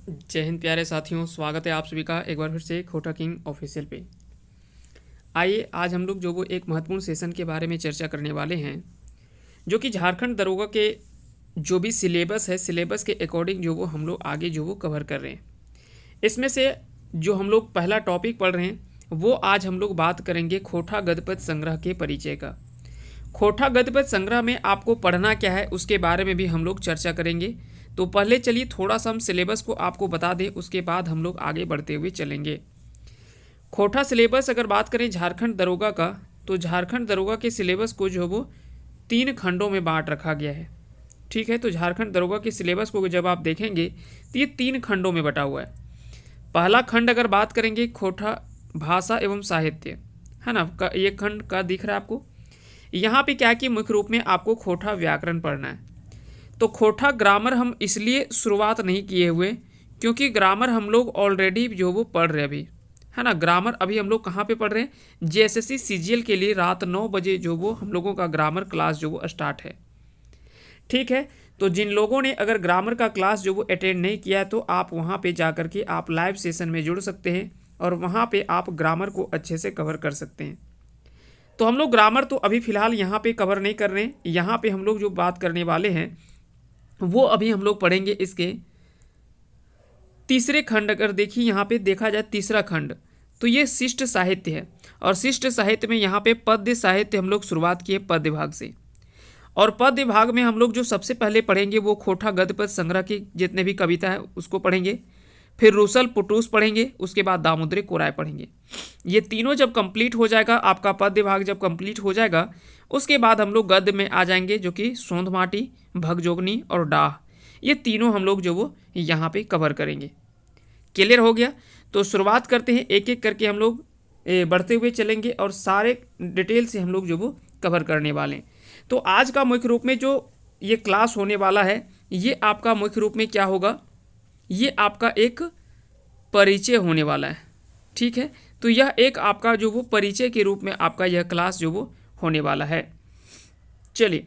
जय हिंद प्यारे साथियों, स्वागत है आप सभी का एक बार फिर से खोटा किंग ऑफिशियल पे। आइए आज हम लोग जो वो एक महत्वपूर्ण सेशन के बारे में चर्चा करने वाले हैं, जो कि झारखंड दरोगा के जो भी सिलेबस है, सिलेबस के अकॉर्डिंग जो वो हम लोग आगे जो वो कवर कर रहे हैं। इसमें से जो हम लोग पहला टॉपिक पढ़ रहे हैं वो आज हम लोग बात करेंगे खोटा गद्यपद संग्रह के परिचय का। खोटा गद्यपद संग्रह में आपको पढ़ना क्या है उसके बारे में भी हम लोग चर्चा करेंगे। तो पहले चलिए थोड़ा सा हम सिलेबस को आपको बता दें, उसके बाद हम लोग आगे बढ़ते हुए चलेंगे। खोटा सिलेबस अगर बात करें झारखंड दरोगा का, तो झारखंड दरोगा के सिलेबस को जो वो 3 खंडों में बांट रखा गया है। ठीक है, तो झारखंड दरोगा के सिलेबस को जब आप देखेंगे तो ये 3 खंडों में बटा हुआ है। पहला खंड अगर बात करेंगे खोटा भाषा एवं साहित्य, है ना, ये खंड का दिख रहा है आपको। यहाँ पे क्या है कि मुख्य रूप में आपको खोटा व्याकरण पढ़ना है। तो खोटा ग्रामर हम इसलिए शुरुआत नहीं किए हुए क्योंकि ग्रामर हम लोग ऑलरेडी जो वो पढ़ रहे अभी, है ना। ग्रामर अभी हम लोग कहाँ पे पढ़ रहे हैं, जेएसएससी सीजीएल के लिए रात 9 बजे जो वो हम लोगों का ग्रामर क्लास जो वो स्टार्ट है। ठीक है, तो जिन लोगों ने अगर ग्रामर का क्लास जो वो अटेंड नहीं किया है तो आप वहाँ पे जा कर के आप लाइव सेशन में जुड़ सकते हैं और वहाँ पे आप ग्रामर को अच्छे से कवर कर सकते हैं। तो हम लोग ग्रामर तो अभी फ़िलहाल यहाँ पे कवर नहीं कर रहे हैं। यहाँ पे हम लोग जो बात करने वाले हैं वो अभी हम लोग पढ़ेंगे इसके तीसरे खंड। अगर देखिए यहाँ पे देखा जाए तीसरा खंड, तो ये शिष्ट साहित्य है और शिष्ट साहित्य में यहाँ पे पद्य साहित्य हम लोग शुरुआत किए पद्य भाग से। और पद्य भाग में हम लोग जो सबसे पहले पढ़ेंगे वो खोटा गद्यपद संग्रह की जितने भी कविता है उसको पढ़ेंगे, फिर रुसल पुटूस पढ़ेंगे, उसके बाद दामोदरी कोराय पढ़ेंगे। ये तीनों जब कंप्लीट हो जाएगा, आपका पद्य भाग जब कंप्लीट हो जाएगा, उसके बाद हम लोग गद्य में आ जाएंगे, जो कि सोंध माटी, भगजोगनी और डाह, ये तीनों हम लोग जो वो यहाँ पे कवर करेंगे। क्लियर हो गया। तो शुरुआत करते हैं, एक एक करके हम लोग बढ़ते हुए चलेंगे और सारे डिटेल से हम लोग जो वो कवर करने वाले हैं। तो आज का मुख्य रूप में जो ये क्लास होने वाला है, ये आपका मुख्य रूप में क्या होगा, ये आपका एक परिचय होने वाला है। ठीक है, तो यह एक आपका जो वो परिचय के रूप में आपका यह क्लास जो वो होने वाला है। चलिए,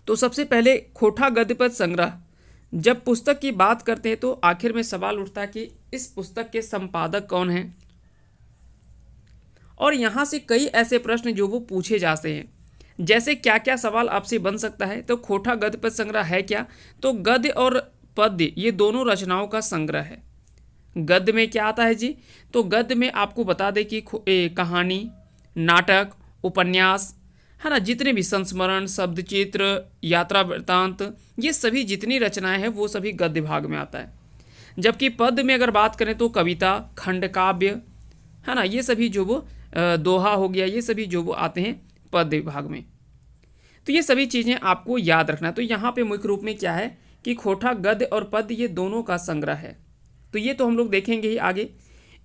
तो सबसे पहले खोटा गद्यपद संग्रह, जब पुस्तक की बात करते हैं तो आखिर में सवाल उठता है कि इस पुस्तक के संपादक कौन हैं, और यहाँ से कई ऐसे प्रश्न जो वो पूछे जाते हैं। जैसे क्या क्या सवाल आपसे बन सकता है, तो खोटा गद्यपद संग्रह है क्या, तो गद्य और पद्य ये दोनों रचनाओं का संग्रह है। गद्य में क्या आता है जी, तो गद्य में आपको बता दें कि कहानी, नाटक, उपन्यास, है ना, जितने भी संस्मरण, शब्दचित्र, यात्रा वृत्तांत, ये सभी जितनी रचनाएं हैं वो सभी गद्य भाग में आता है। जबकि पद्य में अगर बात करें तो कविता, खंड काव्य, है ना, ये सभी जो वो दोहा हो गया, ये सभी जो वो आते हैं पद्य विभाग में। तो ये सभी चीज़ें आपको याद रखना है। तो यहाँ पे मुख्य रूप में क्या है कि खोटा गद्य और पद्य ये दोनों का संग्रह है। तो ये तो हम लोग देखेंगे ही आगे।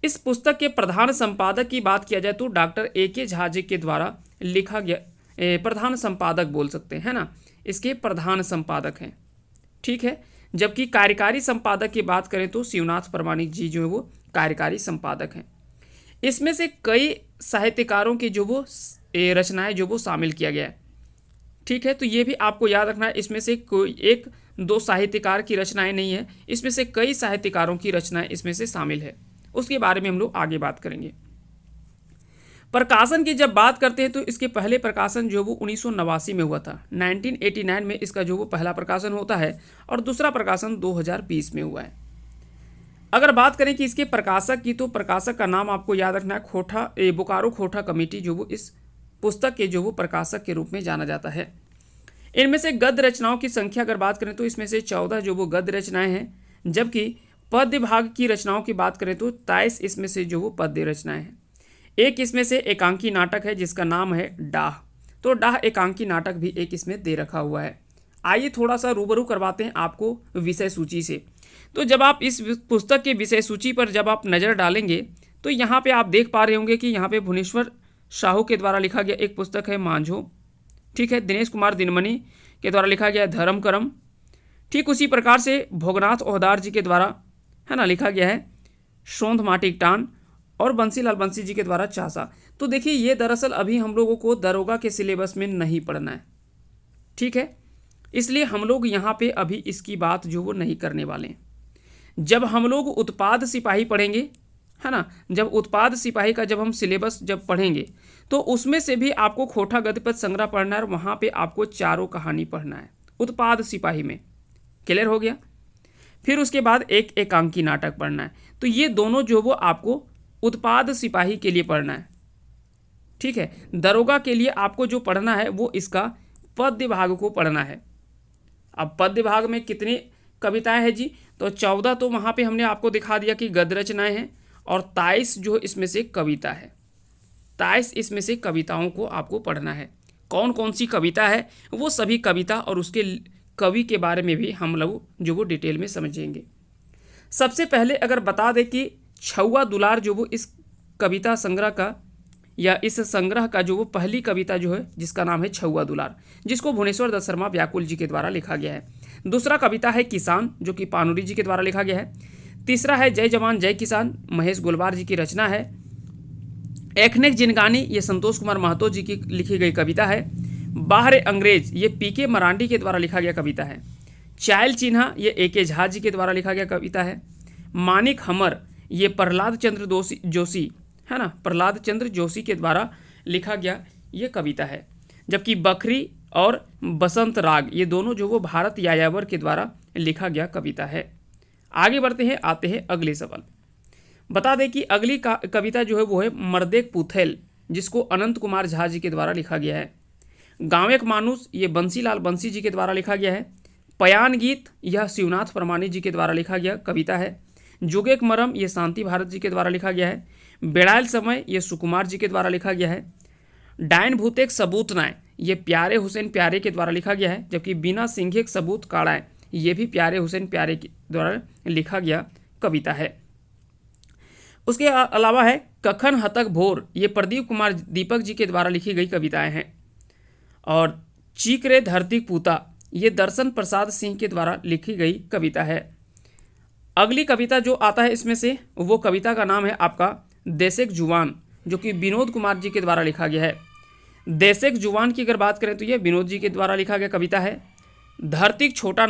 इस पुस्तक के प्रधान संपादक की बात किया जाए तो डॉक्टर ए.के. झा जी के द्वारा लिखा गया, प्रधान संपादक बोल सकते हैं, है ना, इसके प्रधान संपादक हैं। ठीक है, जबकि कार्यकारी संपादक की बात करें तो शिवनाथ प्रमाणिक जी जो है वो कार्यकारी संपादक हैं। इसमें से कई साहित्यकारों की जो वो रचनाएं जो वो शामिल किया गया है। ठीक है, तो ये भी आपको याद रखना है, इसमें से कोई एक दो साहित्यकार की रचनाएं नहीं है, इसमें से कई साहित्यकारों की रचनाएं इसमें से शामिल है। उसके बारे में हम लोग आगे बात करेंगे। प्रकाशन की जब बात करते हैं तो इसके पहले प्रकाशन जो वो 1989 में हुआ था। 1989 में इसका जो वो पहला प्रकाशन होता है और दूसरा प्रकाशन 2020 में हुआ है। अगर बात करें कि इसके प्रकाशक की, तो प्रकाशक का नाम आपको याद रखना है, खोटा बोकारो खोटा कमेटी जो वो इस पुस्तक के जो वो प्रकाशक के रूप में जाना जाता है। इनमें से गद्य रचनाओं की संख्या अगर बात करें तो इसमें से 14 जो वो गद्य रचनाएं हैं, जबकि पद्य भाग की रचनाओं की बात करें तो 23 इसमें से जो वो पद्य रचनाएं हैं। एक इसमें से एकांकी नाटक है जिसका नाम है डाह, तो डाह एकांकी नाटक भी एक इसमें दे रखा हुआ है। आइए थोड़ा सा रूबरू करवाते हैं आपको विषय सूची से। तो जब आप इस पुस्तक के विषय सूची पर जब आप नज़र डालेंगे तो यहाँ पे आप देख पा रहे होंगे कि यहाँ पे भुवनेश्वर साहू के द्वारा लिखा गया एक पुस्तक है मांझो। ठीक है, दिनेश कुमार दिनमणि के द्वारा लिखा गया है धर्म करम। ठीक उसी प्रकार से भोगनाथ ओहदार जी के द्वारा, है ना, लिखा गया है सोंध माटी टान, और बंसीलाल बंसी जी के द्वारा चासा। तो देखिए ये दरअसल अभी हम लोगों को दरोगा के सिलेबस में नहीं पढ़ना है। ठीक है, इसलिए हम लोग यहाँ पे अभी इसकी बात जो वो नहीं करने वाले हैं। जब हम लोग उत्पाद सिपाही पढ़ेंगे, है ना, जब उत्पाद सिपाही का जब हम सिलेबस जब पढ़ेंगे तो उसमें से भी आपको खोटा गद्यपद संग्रह पढ़ना है और वहाँ पे आपको चारों कहानी पढ़ना है उत्पाद सिपाही में। क्लियर हो गया। फिर उसके बाद एक एकांकी नाटक पढ़ना है। तो ये दोनों जो वो आपको उत्पाद सिपाही के लिए पढ़ना है, ठीक है। दरोगा के लिए आपको जो पढ़ना है वो इसका पद्य भाग को पढ़ना है। अब पद्य भाग में कितनी कविताएं हैं जी, तो 14 तो वहाँ पे हमने आपको दिखा दिया कि गद्य रचनाएं हैं और 23 जो इसमें से कविता है। 23 इसमें से कविताओं को आपको पढ़ना है। कौन कौन सी कविता है वो सभी कविता और उसके कवि के बारे में भी हम लोग जो वो डिटेल में समझेंगे। सबसे पहले अगर बता दें कि छौआ दुलार जो वो इस कविता संग्रह का या इस संग्रह का जो वो पहली कविता जो है जिसका नाम है छौआ दुलार, जिसको भुवनेश्वर दत्त शर्मा व्याकुल जी के द्वारा लिखा गया है। दूसरा कविता है किसान जो कि पानुरी जी के द्वारा लिखा गया है। तीसरा है जय जवान जय किसान, महेश गोलवार जी की रचना है। एखनेक जिनगानी ये संतोष कुमार महतो जी की लिखी गई कविता है। बाहर अंग्रेज ये पीके मरांडी के द्वारा लिखा गया कविता है। चायल चिन्हा ये ए.के. झा जी के द्वारा लिखा गया कविता है। मानिक हमर ये प्रहलाद चंद्र जोशी है ना, प्रहलाद चंद्र जोशी के द्वारा लिखा गया ये कविता है। जबकि बकरी और बसंत राग ये दोनों जो वो भारत यायावर के द्वारा लिखा गया कविता है। आगे बढ़ते हैं, आते हैं अगले सवाल। बता दें कि अगली कविता जो है वो है मर्देक पुथेल, जिसको अनंत कुमार झा जी के द्वारा लिखा गया है। गाँव एक मानुस ये बंसीलाल बंसी जी के द्वारा लिखा गया है। पयान गीत यह शिवनाथ परमानी जी के द्वारा लिखा गया कविता है। जुगेक मरम ये शांति भारत जी के द्वारा लिखा गया है। बेड़ायल समय ये सुकुमार जी के द्वारा लिखा गया है। डायन भूतेक सबूत नाय ये प्यारे हुसैन प्यारे के द्वारा लिखा गया है। जबकि बिना सिंघेक सबूत काड़ाए ये भी प्यारे हुसैन प्यारे के द्वारा लिखा गया कविता है। उसके अलावा है कखन हतक भोर ये प्रदीप कुमार दीपक जी के द्वारा लिखी गई कविताएं हैं। और चीकरे धरती पूता ये दर्शन प्रसाद सिंह के द्वारा लिखी गई कविता है। अगली कविता जो आता है इसमें से वो कविता का नाम है आपका देशेक जुवान, जो कि विनोद कुमार जी के द्वारा लिखा गया है। देशेक जुवान की अगर बात करें तो ये विनोद जी के द्वारा लिखा गया कविता है। धरती छोटा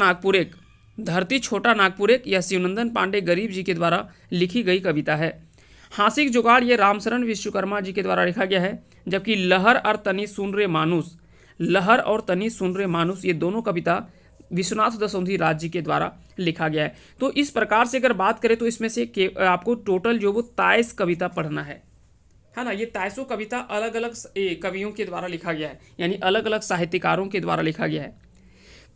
नागपुर एक यह शिवनंदन पांडे गरीब जी के द्वारा लिखी गई कविता है। हासिक जुगाड़ ये रामशरण विश्वकर्मा जी के द्वारा लिखा गया है। जबकि लहर और तनी सुन रे मानुस ये दोनों कविता विश्वनाथ दसौंधी राज जी के द्वारा लिखा गया है। तो इस प्रकार से अगर बात करें तो इसमें से आपको टोटल जो वो 23 कविता पढ़ना है ना। ये 23 कविता अलग अलग कवियों के द्वारा लिखा गया है, यानी अलग अलग साहित्यकारों के द्वारा लिखा गया है।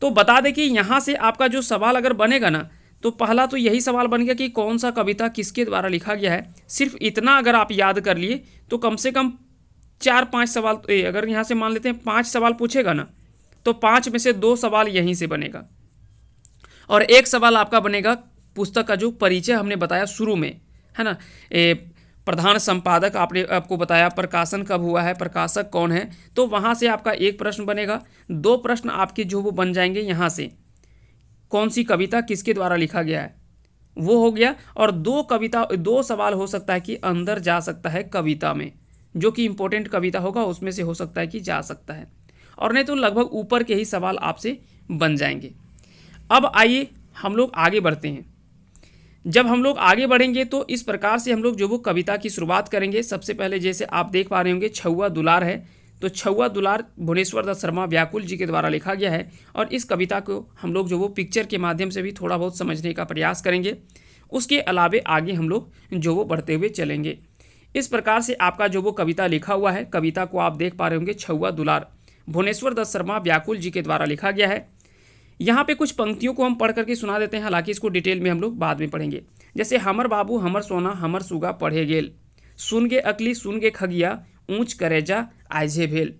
तो बता दें कि यहाँ से आपका जो सवाल अगर बनेगा ना, तो पहला तो यही सवाल बन गया कि कौन सा कविता किसके द्वारा लिखा गया है। सिर्फ इतना अगर आप याद कर लिए तो कम से कम 4-5 सवाल, अगर यहाँ से मान लेते हैं 5 सवाल पूछेगा ना, तो 5 में से 2 सवाल यहीं से बनेगा और 1 सवाल आपका बनेगा पुस्तक का जो परिचय हमने बताया शुरू में, है ना। प्रधान संपादक आपको बताया, प्रकाशन कब हुआ है, प्रकाशक कौन है, तो वहाँ से आपका 1 प्रश्न बनेगा। 2 प्रश्न आपके जो वो बन जाएंगे यहाँ से, कौन सी कविता किसके द्वारा लिखा गया है वो हो गया। और 2 सवाल हो सकता है कि अंदर जा सकता है कविता में, जो कि इंपॉर्टेंट कविता होगा उसमें से हो सकता है कि जा सकता है, और नहीं तो लगभग ऊपर के ही सवाल आपसे बन जाएंगे। अब आइए हम लोग आगे बढ़ते हैं। जब हम लोग आगे बढ़ेंगे तो इस प्रकार से हम लोग जो वो कविता की शुरुआत करेंगे। सबसे पहले जैसे आप देख पा रहे होंगे छौआ दुलार है, तो छौआ दुलार भुवनेश्वर दत्त शर्मा व्याकुल जी के द्वारा लिखा गया है। और इस कविता को हम लोग जो वो पिक्चर के माध्यम से भी थोड़ा बहुत समझने का प्रयास करेंगे। उसके अलावे आगे हम लोग जो वो बढ़ते हुए चलेंगे। इस प्रकार से आपका जो वो कविता लिखा हुआ है, कविता को आप देख पा रहे होंगे छौआ दुलार भुवनेश्वर दत्त शर्मा व्याकुल जी के द्वारा लिखा गया है। यहाँ पे कुछ पंक्तियों को हम पढ़ करके सुना देते हैं, हालांकि इसको डिटेल में हम लोग बाद में पढ़ेंगे। जैसे हमर बाबू हमर सोना हमर सुगा पढ़े गेल, सुन गे अकली सुन गे खगिया, ऊँच करेजा आइजे भेल,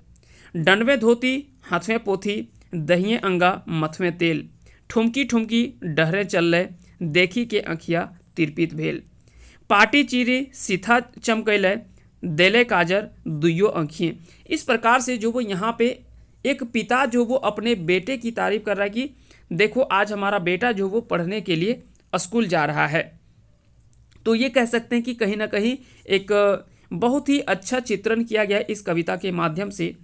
डंडवे धोती हाथवें पोथी दहिए अंगा मथवें तेल, ठुमकी ठुमकी डहरे चल देखी के अंखिया तिरपित भेल, पाटी चीरी सीथा चमकैल देले काजर दुइयो अंखिए। इस प्रकार से जो वो यहाँ पे एक पिता जो वो अपने बेटे की तारीफ कर रहा है कि देखो आज हमारा बेटा जो वो पढ़ने के लिए स्कूल जा रहा है। तो ये कह सकते हैं कि कहीं ना कहीं एक बहुत ही अच्छा चित्रण किया गया है इस कविता के माध्यम से,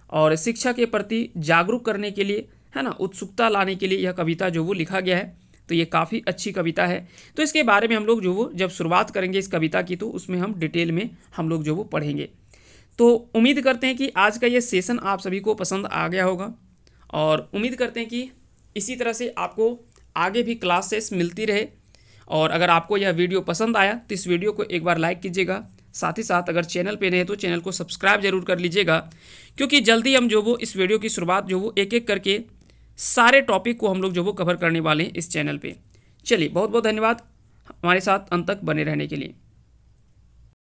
और शिक्षा के प्रति जागरूक करने के लिए, है ना, उत्सुकता लाने के लिए यह कविता जो वो लिखा गया है। तो ये काफ़ी अच्छी कविता है। तो इसके बारे में हम लोग जो वो जब शुरुआत करेंगे इस कविता की, तो उसमें हम डिटेल में हम लोग जो वो पढ़ेंगे। तो उम्मीद करते हैं कि आज का ये सेशन आप सभी को पसंद आ गया होगा, और उम्मीद करते हैं कि इसी तरह से आपको आगे भी क्लासेस मिलती रहे। और अगर आपको यह वीडियो पसंद आया तो इस वीडियो को एक बार लाइक कीजिएगा। साथ ही साथ अगर चैनल पे नए तो चैनल को सब्सक्राइब जरूर कर लीजिएगा, क्योंकि जल्दी हम जो वो इस वीडियो की शुरुआत जो वो एक एक करके सारे टॉपिक को हम लोग जो वो कवर करने वाले हैं इस चैनल पे। चलिए, बहुत बहुत धन्यवाद हमारे साथ अंत तक बने रहने के लिए।